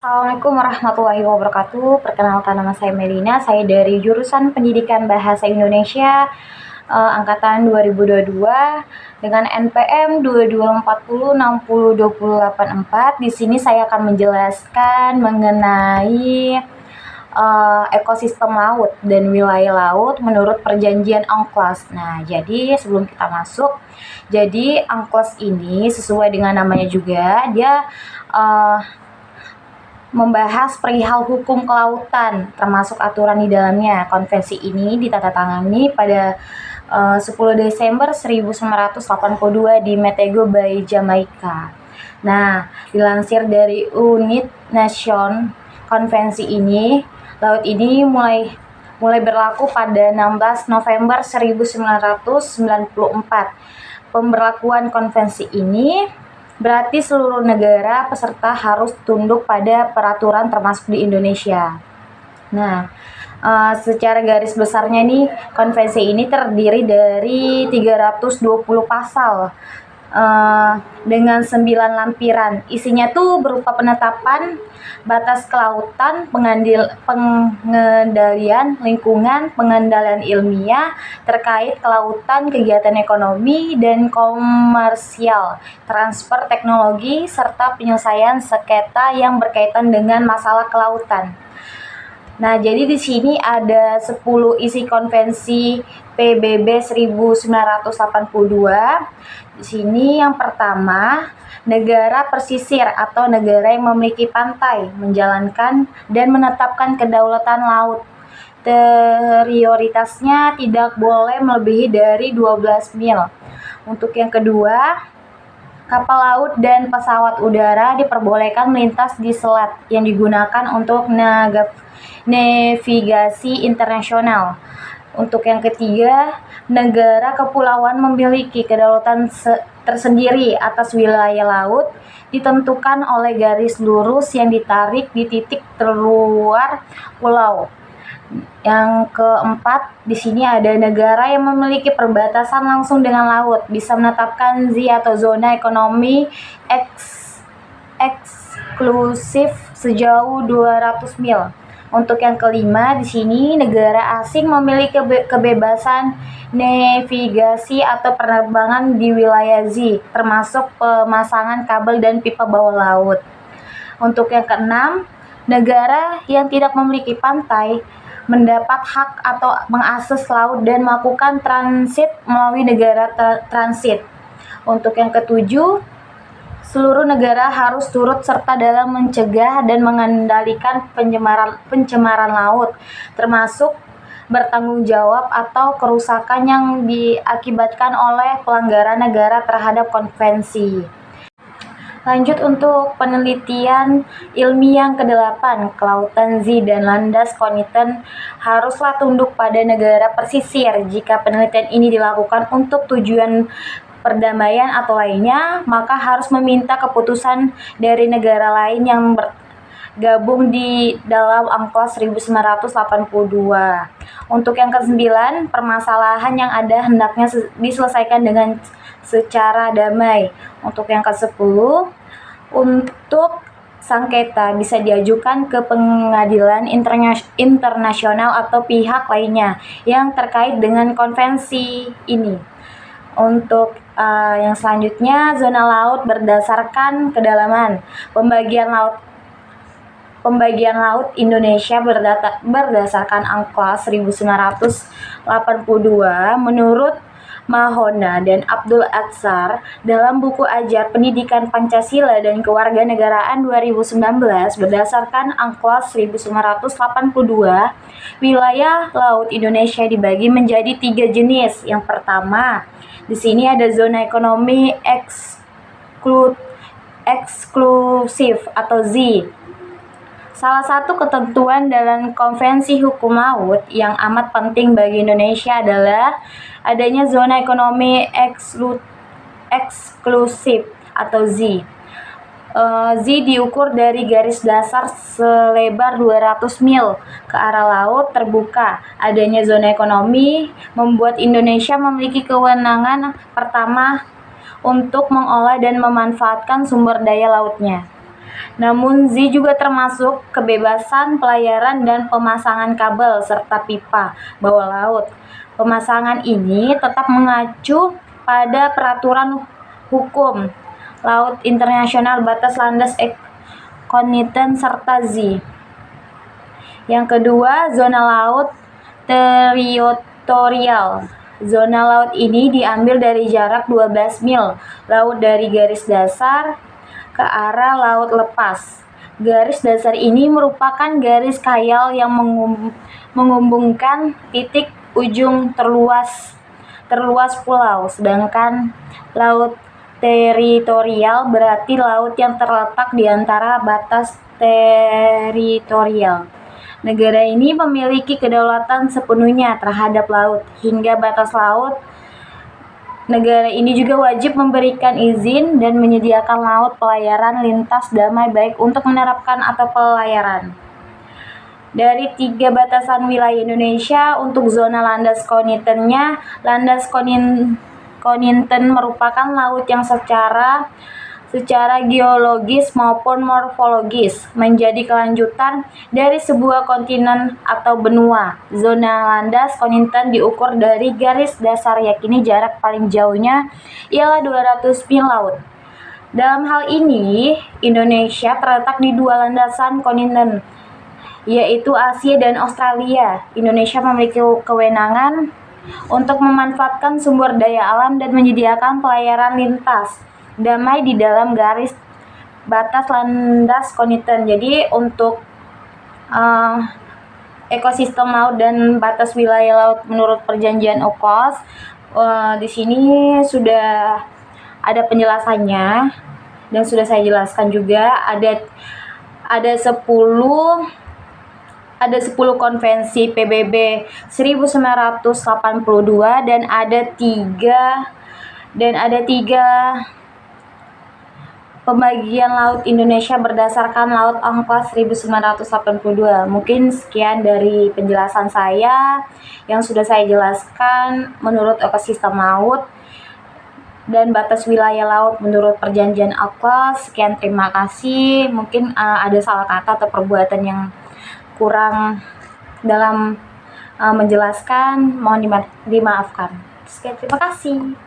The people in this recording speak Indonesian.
Assalamualaikum warahmatullahi wabarakatuh. Perkenalkan, nama saya Melina. Saya dari jurusan Pendidikan Bahasa Indonesia angkatan 2022 dengan NPM 2240602084. Di sini saya akan menjelaskan mengenai ekosistem laut dan wilayah laut menurut Perjanjian UNCLOS. Nah, jadi sebelum kita masuk, jadi UNCLOS ini sesuai dengan namanya juga, dia membahas perihal hukum kelautan, termasuk aturan di dalamnya. Konvensi ini ditandatangani pada 10 Desember 1982 di Montego Bay, Jamaika. Nah, dilansir dari Unit Nation, konvensi ini, laut ini mulai berlaku pada 16 November 1994. Pemberlakuan konvensi ini berarti seluruh negara peserta harus tunduk pada peraturan termasuk di Indonesia. Nah, secara garis besarnya nih, konvensi ini terdiri dari 320 pasal dengan 9 lampiran. Isinya tuh berupa penetapan batas kelautan, pengendalian lingkungan, pengendalian ilmiah terkait kelautan, kegiatan ekonomi dan komersial, transfer teknologi, serta penyelesaian sengketa yang berkaitan dengan masalah kelautan. Nah, jadi di sini ada 10 isi konvensi PBB 1982. Di sini yang pertama, negara pesisir atau negara yang memiliki pantai menjalankan dan menetapkan kedaulatan laut. Prioritasnya tidak boleh melebihi dari 12 mil. Untuk yang kedua, kapal laut dan pesawat udara diperbolehkan melintas di selat yang digunakan untuk navigasi internasional. Untuk yang ketiga, negara kepulauan memiliki kedaulatan tersendiri atas wilayah laut ditentukan oleh garis lurus yang ditarik di titik terluar pulau. Yang keempat, di sini ada negara yang memiliki perbatasan langsung dengan laut bisa menetapkan ZEE atau zona ekonomi eksklusif sejauh 200 mil. Untuk yang kelima, di sini negara asing memiliki kebebasan navigasi atau penerbangan di wilayah ZEE, termasuk pemasangan kabel dan pipa bawah laut. Untuk yang keenam, negara yang tidak memiliki pantai mendapat hak atau mengakses laut dan melakukan transit melalui negara transit. Untuk yang ketujuh, seluruh negara harus turut serta dalam mencegah dan mengendalikan pencemaran laut, termasuk bertanggung jawab atau kerusakan yang diakibatkan oleh pelanggaran negara terhadap konvensi. Lanjut untuk penelitian ilmiah yang ke-8, kelautan ZEE dan landas kontinental haruslah tunduk pada negara pesisir. Jika penelitian ini dilakukan untuk tujuan perdamaian atau lainnya, maka harus meminta keputusan dari negara lain yang bergabung di dalam UNCLOS 1982. Untuk yang ke-9, permasalahan yang ada hendaknya diselesaikan dengan secara damai. Untuk yang ke-10, untuk sengketa bisa diajukan ke pengadilan internasional atau pihak lainnya yang terkait dengan konvensi ini. Untuk yang selanjutnya, zona laut berdasarkan kedalaman. Pembagian laut Indonesia berdasarkan UNCLOS 1982 menurut Mahona dan Abdul Atsar dalam buku Ajar Pendidikan Pancasila dan Kewarganegaraan 2019 berdasarkan UNCLOS 1982, wilayah laut Indonesia dibagi menjadi 3 jenis. Yang pertama, di sini ada zona ekonomi eksklusif atau ZEE. Salah satu ketentuan dalam Konvensi Hukum Laut yang amat penting bagi Indonesia adalah adanya zona ekonomi eksklusif atau ZEE. ZEE diukur dari garis dasar selebar 200 mil ke arah laut terbuka. Adanya zona ekonomi membuat Indonesia memiliki kewenangan pertama untuk mengolah dan memanfaatkan sumber daya lautnya. Namun Z juga termasuk kebebasan pelayaran dan pemasangan kabel serta pipa bawah laut. Pemasangan ini tetap mengacu pada peraturan hukum laut internasional, batas landas kontinental serta Z. Yang kedua, zona laut teritorial. Zona laut ini diambil dari jarak 12 mil laut dari garis dasar ke arah laut lepas. Garis dasar ini merupakan garis khayal yang menghubungkan titik ujung terluas pulau, sedangkan laut teritorial berarti laut yang terletak di antara batas teritorial. Negara ini memiliki kedaulatan sepenuhnya terhadap laut. Hingga batas laut, negara ini juga wajib memberikan izin dan menyediakan laut pelayaran lintas damai baik untuk menerapkan atau pelayaran. Dari 3 batasan wilayah Indonesia, untuk zona landas kontinentalnya, landas kontinental merupakan laut yang secara geologis maupun morfologis menjadi kelanjutan dari sebuah kontinen atau benua. Zona landas kontinental diukur dari garis dasar, yakni jarak paling jauhnya ialah 200 mil laut. Dalam hal ini, Indonesia terletak di 2 landasan kontinen, yaitu Asia dan Australia. Indonesia memiliki kewenangan untuk memanfaatkan sumber daya alam dan menyediakan pelayaran lintas damai di dalam garis batas landas kontinental. Jadi untuk ekosistem laut dan batas wilayah laut menurut perjanjian UNCLOS, di sini sudah ada penjelasannya dan sudah saya jelaskan juga. Ada 10 konvensi PBB 1982 dan ada tiga pembagian laut Indonesia berdasarkan laut UNCLOS 1982. Mungkin sekian dari penjelasan saya yang sudah saya jelaskan menurut ekosistem laut dan batas wilayah laut menurut perjanjian UNCLOS. Sekian, terima kasih. Mungkin ada salah kata atau perbuatan yang kurang dalam menjelaskan, mohon dimaafkan. Sekian, terima kasih.